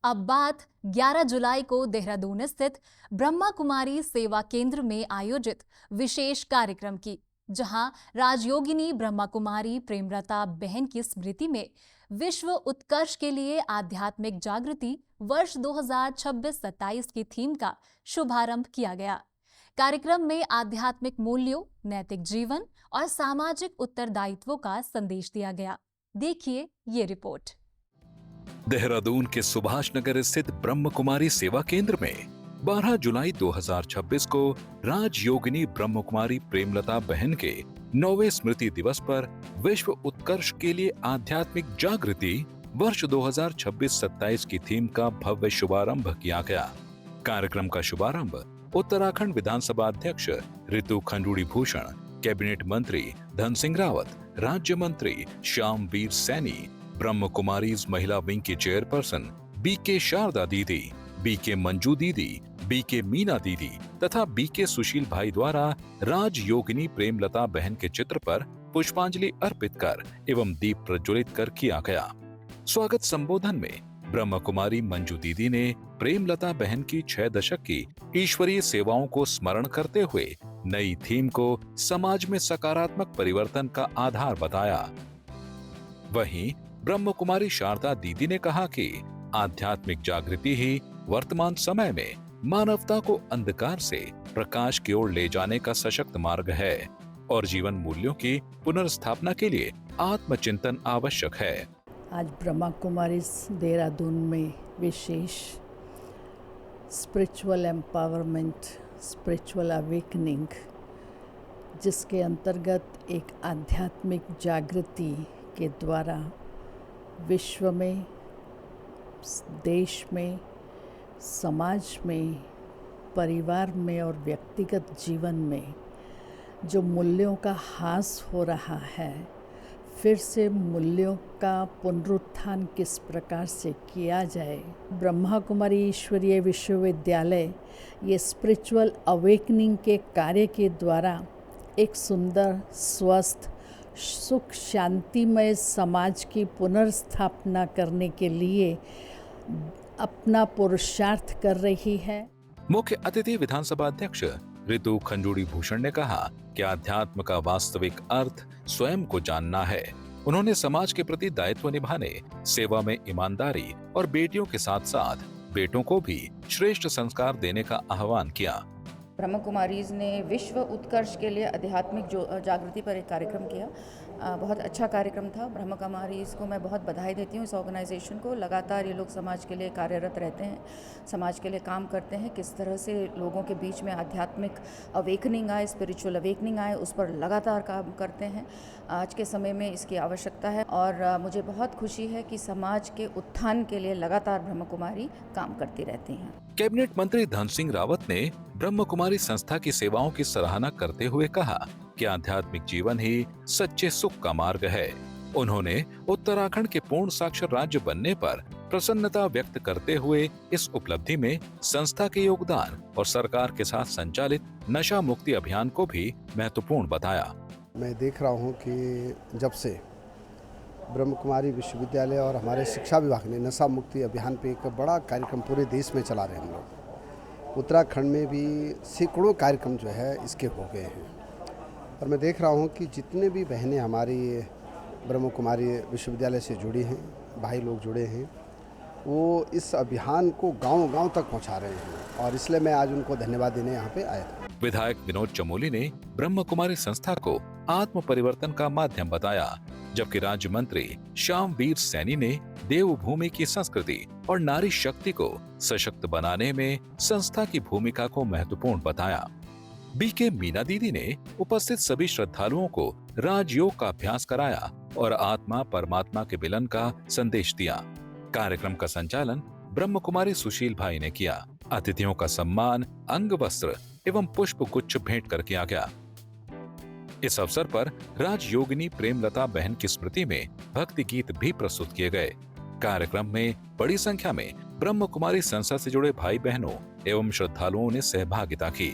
अब बात 11 जुलाई को देहरादून स्थित ब्रह्मा कुमारी सेवा केंद्र में आयोजित विशेष कार्यक्रम की, जहां राजयोगिनी ब्रह्मा कुमारी प्रेमलता बहन की स्मृति में विश्व उत्कर्ष के लिए आध्यात्मिक जागृति वर्ष 2026-27 की थीम का शुभारंभ किया गया। कार्यक्रम में आध्यात्मिक मूल्यों, नैतिक जीवन और सामाजिक उत्तरदायित्वों का संदेश दिया गया। देखिए ये रिपोर्ट। देहरादून के सुभाष नगर स्थित ब्रह्म कुमारी सेवा केंद्र में 12 जुलाई 2026 को राजयोगिनी ब्रह्म कुमारी प्रेमलता बहन के 9वें स्मृति दिवस पर विश्व उत्कर्ष के लिए आध्यात्मिक जागृति वर्ष 2026-27 की थीम का भव्य शुभारंभ किया गया। कार्यक्रम का शुभारंभ उत्तराखंड विधानसभा अध्यक्ष ऋतु खंडूड़ी भूषण, कैबिनेट मंत्री धन सिंह रावत, राज्य मंत्री श्यामवीर सैनी, ब्रह्म कुमारीज महिला विंग की चेयरपर्सन बीके शारदा दीदी, बीके मंजू दीदी, बीके मीना दीदी तथा बीके सुशील भाई द्वारा राजयोगिनी प्रेमलता बहन के चित्र पर पुष्पांजलि अर्पित कर एवं दीप प्रज्वलित कर किया गया। स्वागत संबोधन में ब्रह्म कुमारी मंजू दीदी ने प्रेमलता बहन की 6 दशक की ईश्वरीय सेवाओं को स्मरण करते हुए नई थीम को समाज में सकारात्मक परिवर्तन का आधार बताया। वहीं ब्रह्म कुमारी शारदा दीदी ने कहा कि आध्यात्मिक जागृति ही वर्तमान समय में मानवता को अंधकार से प्रकाश की ओर ले जाने का सशक्त मार्ग है और जीवन मूल्यों की पुनर्स्थापना के लिए आत्मचिंतन आवश्यक है। आज ब्रह्मा कुमारी देहरादून में विशेष स्पिरिचुअल एम्पावरमेंट, स्पिरिचुअल अवेकनिंग, जिसके अंतर्गत एक आध्यात्मिक जागृति के द्वारा विश्व में, देश में, समाज में, परिवार में और व्यक्तिगत जीवन में जो मूल्यों का ह्रास हो रहा है, फिर से मूल्यों का पुनरुत्थान किस प्रकार से किया जाए। ब्रह्मा कुमारी ईश्वरीय विश्वविद्यालय ये स्पिरिचुअल अवेकनिंग के कार्य के द्वारा एक सुंदर, स्वस्थ, सुख शांतिमय समाज की पुनर्स्थापना करने के लिए अपना पुरुषार्थ कर रही है। मुख्य अतिथि विधानसभा अध्यक्ष ऋतु खंडूड़ी भूषण ने कहा कि अध्यात्म का वास्तविक अर्थ स्वयं को जानना है। उन्होंने समाज के प्रति दायित्व निभाने, सेवा में ईमानदारी और बेटियों के साथ साथ बेटों को भी श्रेष्ठ संस्कार देने का आह्वान किया। ब्रह्म कुमारीज ने विश्व उत्कर्ष के लिए आध्यात्मिक जागृति पर एक कार्यक्रम किया। बहुत अच्छा कार्यक्रम था। ब्रह्म कुमारीज को मैं बहुत बधाई देती हूँ, इस ऑर्गेनाइजेशन को। लगातार ये लोग समाज के लिए कार्यरत रहते हैं, समाज के लिए काम करते हैं। किस तरह से लोगों के बीच में आध्यात्मिक अवेकनिंग आए, स्पिरिचुअल अवेकनिंग आए, उस पर लगातार काम करते हैं। आज के समय में इसकी आवश्यकता है और मुझे बहुत खुशी है कि समाज के उत्थान के लिए लगातार ब्रह्म कुमारी काम करती रहती हैं। कैबिनेट मंत्री धन सिंह रावत ने ब्रह्म कुमारी संस्था की सेवाओं की सराहना करते हुए कहा कि आध्यात्मिक जीवन ही सच्चे सुख का मार्ग है। उन्होंने उत्तराखंड के पूर्ण साक्षर राज्य बनने पर प्रसन्नता व्यक्त करते हुए इस उपलब्धि में संस्था के योगदान और सरकार के साथ संचालित नशा मुक्ति अभियान को भी महत्वपूर्ण बताया। मैं देख रहा हूँ कि जब से ब्रह्म कुमारी विश्वविद्यालय और हमारे शिक्षा विभाग ने नशा मुक्ति अभियान पे एक बड़ा कार्यक्रम पूरे देश में चला रहे हैं हम लोग, उत्तराखंड में भी सैकड़ों कार्यक्रम जो है इसके हो गए हैं। और मैं देख रहा हूँ कि जितने भी बहनें हमारी ब्रह्म कुमारी विश्वविद्यालय से जुड़ी हैं, भाई लोग जुड़े हैं, वो इस अभियान को गांव-गांव तक पहुंचा रहे हैं और इसलिए मैं आज उनको धन्यवाद देने यहाँ पे आया था। विधायक विनोद चमोली ने ब्रह्म कुमारी संस्था को आत्म परिवर्तन का माध्यम बताया, जबकि राज्य मंत्री श्यामवीर सैनी ने देवभूमि की संस्कृति और नारी शक्ति को सशक्त बनाने में संस्था की भूमिका को महत्वपूर्ण बताया। बीके मीना दीदी ने उपस्थित सभी श्रद्धालुओं को राजयोग का अभ्यास कराया और आत्मा परमात्मा के मिलन का संदेश दिया। कार्यक्रम का संचालन ब्रह्म कुमारी सुशील भाई ने किया। अतिथियों का सम्मान अंग वस्त्र एवं पुष्प गुच्छ भेंट कर किया गया। इस अवसर पर राजयोगिनी प्रेमलता बहन की स्मृति में भक्ति गीत भी प्रस्तुत किए गए। कार्यक्रम में बड़ी संख्या में ब्रह्म कुमारी संस्था से जुड़े भाई बहनों एवं श्रद्धालुओं ने सहभागिता की।